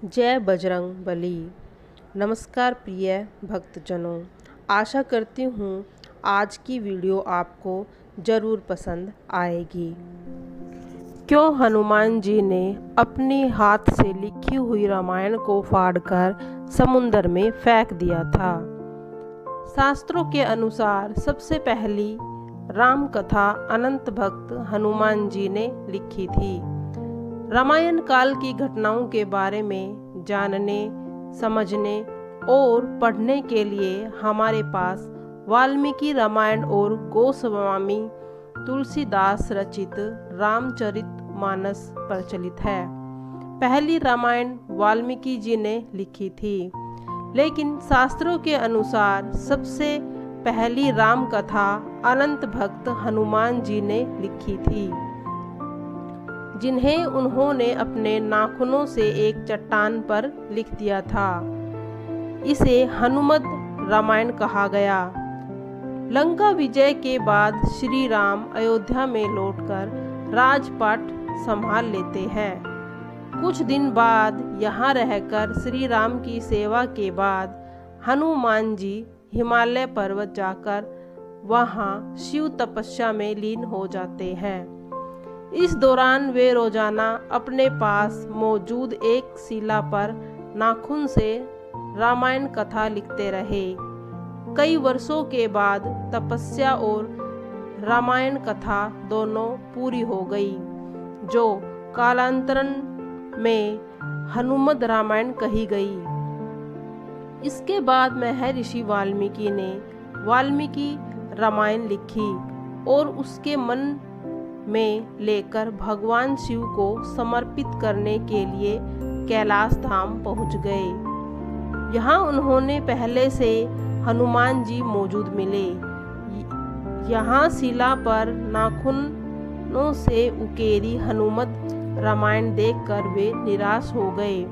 जय बजरंग बली। नमस्कार प्रिय भक्तजनों, आशा करती हूँ आज की वीडियो आपको ज़रूर पसंद आएगी। क्यों हनुमान जी ने अपने हाथ से लिखी हुई रामायण को फाड़कर समुद्र में फेंक दिया था। शास्त्रों के अनुसार सबसे पहली राम कथा अनंत भक्त हनुमान जी ने लिखी थी। रामायण काल की घटनाओं के बारे में जानने, समझने और पढ़ने के लिए हमारे पास वाल्मीकि रामायण और गोस्वामी तुलसीदास रचित रामचरितमानस प्रचलित है। पहली रामायण वाल्मीकि जी ने लिखी थी, लेकिन शास्त्रों के अनुसार सबसे पहली राम कथा अनंत भक्त हनुमान जी ने लिखी थी, जिन्हें उन्होंने अपने नाखूनों से एक चट्टान पर लिख दिया था। इसे हनुमत रामायण कहा गया। लंका विजय के बाद श्री राम अयोध्या में लौटकर राजपाट संभाल लेते हैं। कुछ दिन बाद यहाँ रहकर श्री राम की सेवा के बाद हनुमान जी हिमालय पर्वत जाकर वहाँ शिव तपस्या में लीन हो जाते हैं। इस दौरान वे रोजाना अपने पास मौजूद एक शिला पर नाखून से रामायण कथा लिखते रहे। कई वर्षों के बाद तपस्या और रामायण कथा दोनों पूरी हो गई, जो कालांतरण में हनुमत रामायण कही गई। इसके बाद महर्षि वाल्मीकि ने वाल्मीकि रामायण लिखी और उसके मन में लेकर भगवान शिव को समर्पित करने के लिए कैलाश धाम पहुंच गए। यहाँ उन्होंने पहले से हनुमान जी मौजूद मिले। यहाँ शिला पर नाखूनों से उकेरी हनुमत रामायण देखकर वे निराश हो गए।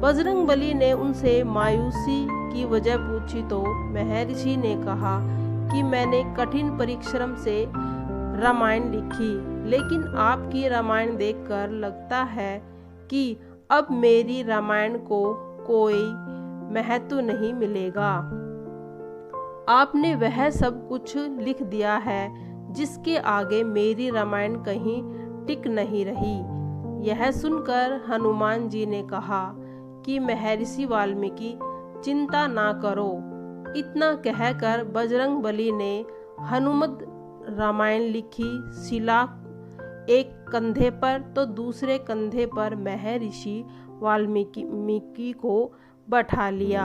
बजरंग बली ने उनसे मायूसी की वजह पूछी तो महर्षि ने कहा कि मैंने कठिन परिश्रम से रामायण लिखी, लेकिन आपकी रामायण देखकर लगता है कि अब मेरी रामायण को कोई महत्व नहीं मिलेगा। आपने वह सब कुछ लिख दिया है जिसके आगे मेरी रामायण कहीं टिक नहीं रही। यह सुनकर हनुमान जी ने कहा कि महर्षि वाल्मीकि चिंता ना करो। इतना कहकर बजरंग बली ने हनुमत रामायण लिखी शिला एक कंधे पर तो दूसरे कंधे पर महर्षि वाल्मीकि को बैठा लिया।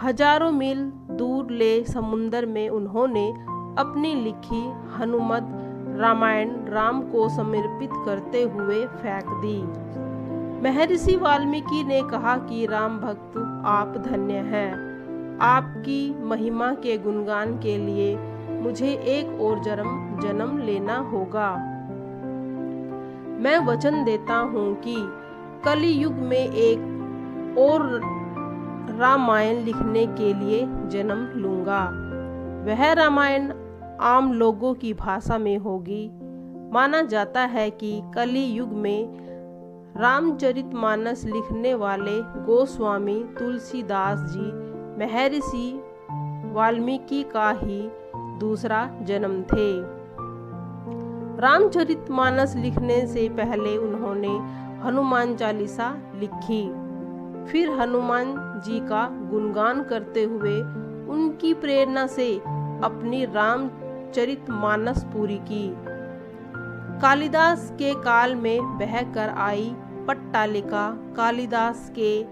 हजारों मील दूर ले समुद्र में उन्होंने अपनी लिखी हनुमत रामायण राम को समर्पित करते हुए फेंक दी। महर्षि वाल्मीकि ने कहा कि राम भक्त आप धन्य हैं। आपकी महिमा के गुणगान के लिए मुझे एक और जन्म लेना होगा। मैं वचन देता हूँ कि कली युग में एक और रामायण लिखने के लिए जन्म लूंगा। वह रामायण आम लोगों की भाषा में होगी। माना जाता है कि कली युग में रामचरितमानस लिखने वाले गोस्वामी तुलसीदास जी महर्षि वाल्मीकि का ही दूसरा जन्म थे। रामचरितमानस लिखने से पहले उन्होंने हनुमान चालीसा लिखी, फिर हनुमान जी का गुणगान करते हुए उनकी प्रेरणा से अपनी रामचरितमानस पूरी की। कालिदास के काल में बहकर आई पट्टालिका कालिदास के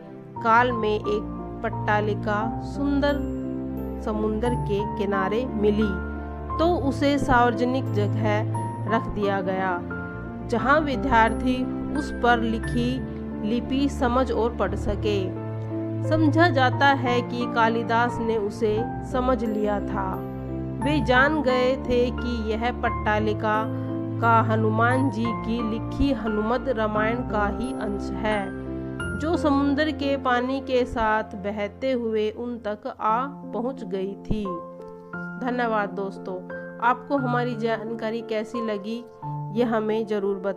काल में एक पट्टालिका सुंदर समुद्र के किनारे मिली तो उसे सार्वजनिक जगह रख दिया गया, जहां विद्यार्थी उस पर लिखी लिपि समझ और पढ़ सके। समझा जाता है कि कालिदास ने उसे समझ लिया था। वे जान गए थे कि यह पट्टालिका का हनुमान जी की लिखी हनुमत रामायण का ही अंश है, जो समुद्र के पानी के साथ बहते हुए उन तक आ पहुंच गई थी। धन्यवाद दोस्तों। आपको हमारी जानकारी कैसी लगी, ये हमें ज़रूर बताएं।